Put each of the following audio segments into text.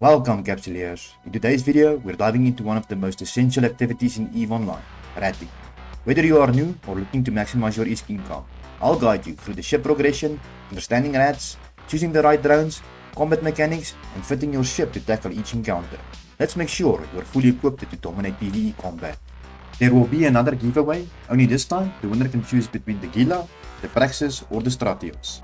Welcome Capsuleers. In today's video, we're diving into one of the most essential activities in EVE Online, ratting. Whether you are new or looking to maximize your EVE income, I'll guide you through the ship progression, understanding rats, choosing the right drones, combat mechanics, and fitting your ship to tackle each encounter. Let's make sure you're fully equipped to dominate PvE combat. There will be another giveaway, only this time the winner can choose between the Gila, the Praxis or the Stratios.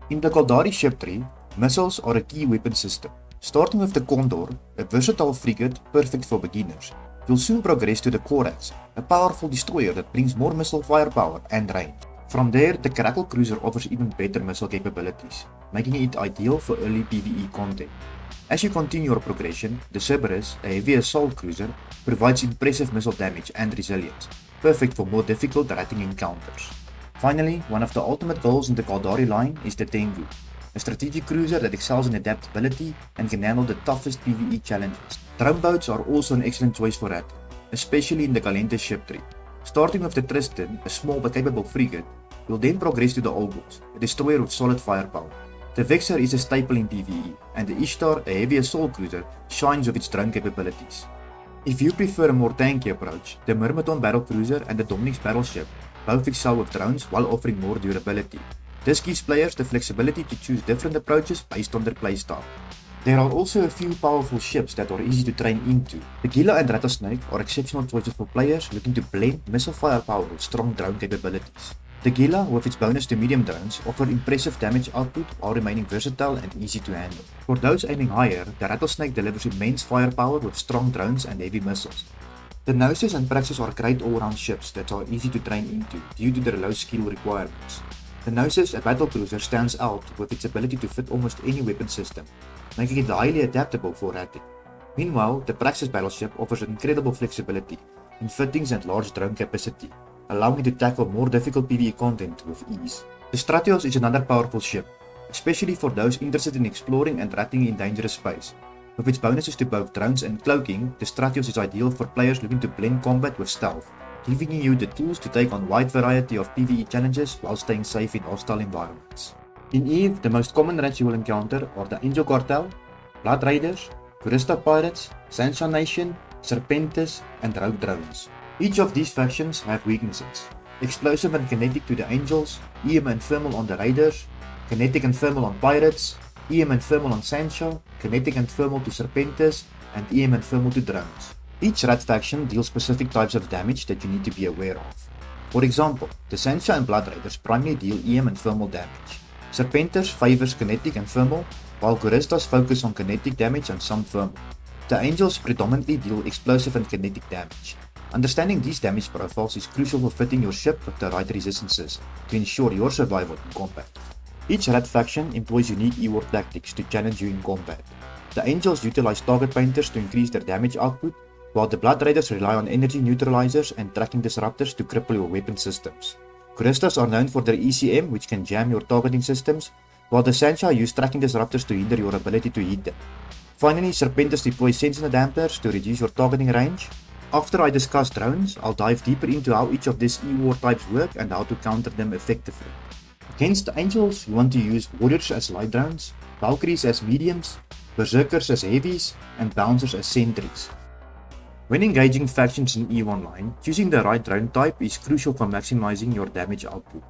In the Caldari ship tree, missiles are a key weapon system. Starting with the Condor, a versatile frigate perfect for beginners, you'll soon progress to the Corax, a powerful destroyer that brings more missile firepower and range. From there, the Crackle cruiser offers even better missile capabilities, making it ideal for early PvE content. As you continue your progression, the Cerberus, a heavy assault cruiser, provides impressive missile damage and resilience, perfect for more difficult ratting encounters. Finally, one of the ultimate goals in the Caldari line is the Tengu, a strategic cruiser that excels in adaptability and can handle the toughest PvE challenges. Drone boats are also an excellent choice for ratting, especially in the Gallente ship tree. Starting with the Tristan, a small but capable frigate, you'll then progress to the Ogles, a destroyer with solid firepower. The Vexor is a staple in PvE, and the Ishtar, a heavy assault cruiser, shines with its drone capabilities. If you prefer a more tanky approach, the Myrmidon battlecruiser and the Dominic's battleship both excel with drones while offering more durability. This gives players the flexibility to choose different approaches based on their playstyle. There are also a few powerful ships that are easy to train into. The Gila and Rattlesnake are exceptional choices for players looking to blend missile firepower with strong drone capabilities. The Gila, with its bonus to medium drones, offer impressive damage output while remaining versatile and easy to handle. For those aiming higher, the Rattlesnake delivers immense firepower with strong drones and heavy missiles. The Gnosis and Praxis are great all-round ships that are easy to train into due to their low skill requirements. The Gnosis, a battlecruiser, stands out with its ability to fit almost any weapon system, making it highly adaptable for ratting. Meanwhile, the Praxis battleship offers incredible flexibility in fittings and large drone capacity, allowing it to tackle more difficult PvE content with ease. The Stratios is another powerful ship, especially for those interested in exploring and ratting in dangerous space. With its bonuses to both drones and cloaking, the Stratios is ideal for players looking to blend combat with stealth, giving you the tools to take on a wide variety of PvE challenges while staying safe in hostile environments. In EVE, the most common rats you will encounter are the Angel Cartel, Blood Raiders, Kurista Pirates, Sancha Nation, Serpentis, and Rogue Drones. Each of these factions have weaknesses: explosive and kinetic to the Angels, EM and thermal on the Raiders, kinetic and thermal on Pirates, EM and thermal on Sancha, kinetic and thermal to Serpentis, and EM and thermal to drones. Each rat faction deals specific types of damage that you need to be aware of. For example, the Sancha and Blood Raiders primarily deal EM and thermal damage. Serpentis favors kinetic and thermal, while Kuristas focus on kinetic damage and some thermal. The Angels predominantly deal explosive and kinetic damage. Understanding these damage profiles is crucial for fitting your ship with the right resistances to ensure your survival in combat. Each rat faction employs unique EWAR tactics to challenge you in combat. The Angels utilize target painters to increase their damage output, while the Blood Raiders rely on energy neutralizers and tracking disruptors to cripple your weapon systems. Kuristas are known for their ECM, which can jam your targeting systems, while the Sancha use tracking disruptors to hinder your ability to hit them. Finally, Serpentis deploys sentinel dampers to reduce your targeting range. After I discuss drones, I'll dive deeper into how each of these EWAR types work and how to counter them effectively. Against the Angels, you want to use Warriors as light drones, Valkyries as mediums, Berserkers as heavies, and Bouncers as sentries. When engaging factions in EVE Online, choosing the right drone type is crucial for maximizing your damage output.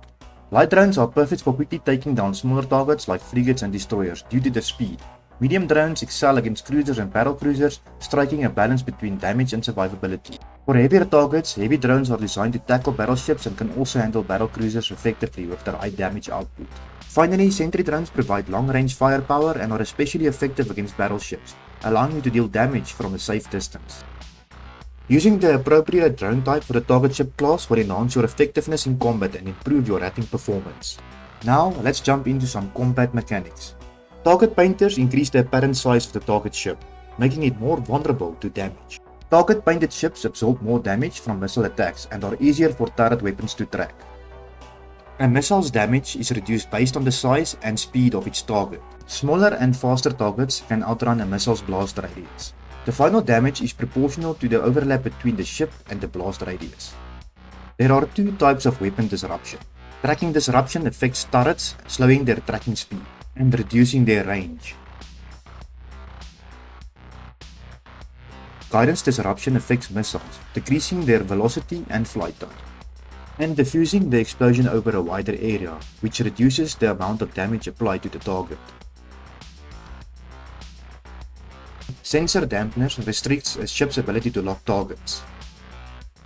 Light drones are perfect for quickly taking down smaller targets like frigates and destroyers due to their speed. Medium drones excel against cruisers and battlecruisers, striking a balance between damage and survivability. For heavier targets, heavy drones are designed to tackle battleships and can also handle battlecruisers effectively with the right damage output. Finally, sentry drones provide long-range firepower and are especially effective against battleships, allowing you to deal damage from a safe distance. Using the appropriate drone type for the target ship class will enhance your effectiveness in combat and improve your ratting performance. Now, let's jump into some combat mechanics. Target painters increase the apparent size of the target ship, making it more vulnerable to damage. Target painted ships absorb more damage from missile attacks and are easier for turret weapons to track. A missile's damage is reduced based on the size and speed of its target. Smaller and faster targets can outrun a missile's blast radius. The final damage is proportional to the overlap between the ship and the blast radius. There are two types of weapon disruption. Tracking disruption affects turrets, slowing their tracking speed and reducing their range. guidance disruption affects missiles, decreasing their velocity and flight time, and diffusing the explosion over a wider area, which reduces the amount of damage applied to the target. Sensor dampeners restricts a ship's ability to lock targets.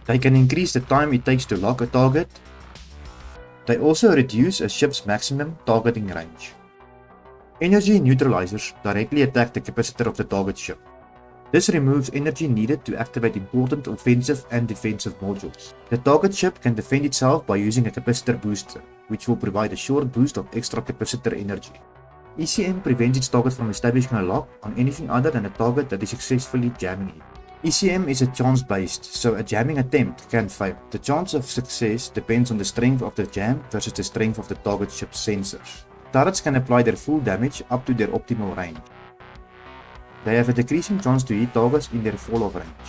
They can increase the time it takes to lock a target. They also reduce a ship's maximum targeting range. Energy neutralizers directly attack the capacitor of the target ship. This removes energy needed to activate important offensive and defensive modules. The target ship can defend itself by using a capacitor booster, which will provide a short boost of extra capacitor energy. ECM prevents its target from establishing a lock on anything other than a target that is successfully jamming it. ECM is a chance-based, so a jamming attempt can fail. The chance of success depends on the strength of the jam versus the strength of the target ship's sensors. Turrets can apply their full damage up to their optimal range. They have a decreasing chance to hit targets in their fall-off range.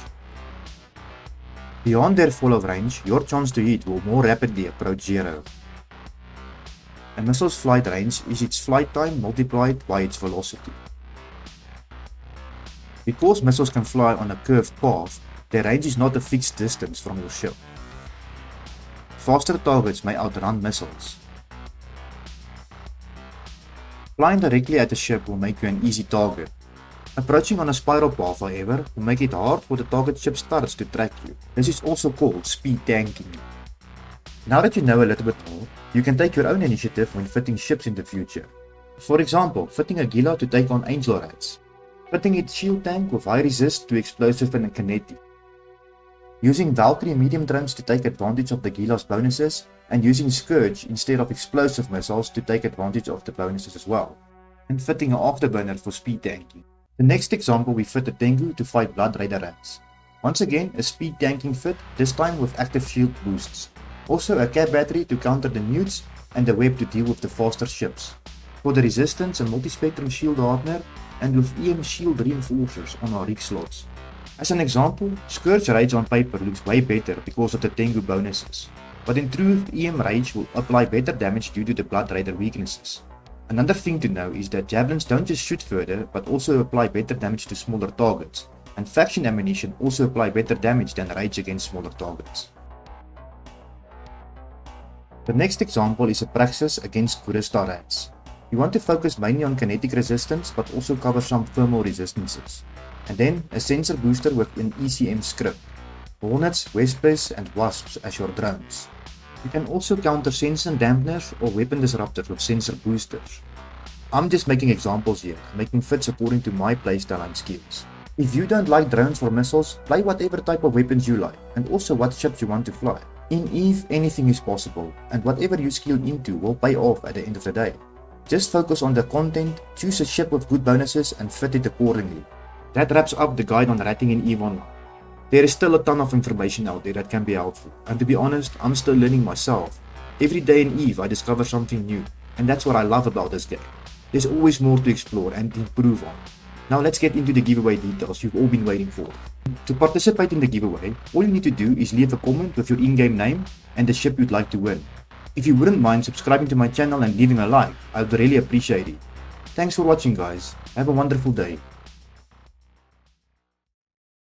Beyond their fall-off range, your chance to hit will more rapidly approach zero. A missile's flight range is its flight time multiplied by its velocity. Because missiles can fly on a curved path, their range is not a fixed distance from your ship. Faster targets may outrun missiles. Flying directly at a ship will make you an easy target. Approaching on a spiral path, however, will make it hard for the target ship's turrets to track you. This is also called speed tanking. Now that you know a little bit more, you can take your own initiative when fitting ships in the future. For example, fitting a Gila to take on Angel Rats, fitting its shield tank with high resist to explosive and kinetic, using Valkyrie medium drones to take advantage of the Gila's bonuses, and using Scourge instead of explosive missiles to take advantage of the bonuses as well, and fitting an afterburner for speed tanking. The next example, we fit a Tengu to fight Blood Raider Rats. Once again, a speed tanking fit, this time with active shield boosts. Also a cap battery to counter the newts and the web to deal with the faster ships. For the resistance, a multi-spectrum shield hardener, and with EM shield reinforcers on our rig slots. As an example, Scourge Rage on paper looks way better because of the Tengu bonuses, but in truth, EM Rage will apply better damage due to the Blood Raider weaknesses. Another thing to know is that javelins don't just shoot further, but also apply better damage to smaller targets, and faction ammunition also apply better damage than Rage against smaller targets. The next example is a Praxis against Kurista Rats. You want to focus mainly on kinetic resistance, but also cover some thermal resistances. And then a sensor booster with an ECM script, Hornets, Vespers and Wasps as your drones. You can also counter sensor dampeners or weapon disruptors with sensor boosters. I'm just making examples here, making fits according to my playstyle and skills. If you don't like drones or missiles, play whatever type of weapons you like, and also what ships you want to fly. In EVE, anything is possible, and whatever you skill into will pay off at the end of the day. Just focus on the content, choose a ship with good bonuses and fit it accordingly. That wraps up the guide on ratting in EVE Online. There is still a ton of information out there that can be helpful, and to be honest, I'm still learning myself. Every day in EVE I discover something new, and that's what I love about this game. There's always more to explore and improve on. Now let's get into the giveaway details you've all been waiting for. To participate in the giveaway, all you need to do is leave a comment with your in-game name and the ship you'd like to win. If you wouldn't mind subscribing to my channel and leaving a like, I would really appreciate it. Thanks for watching guys, have a wonderful day.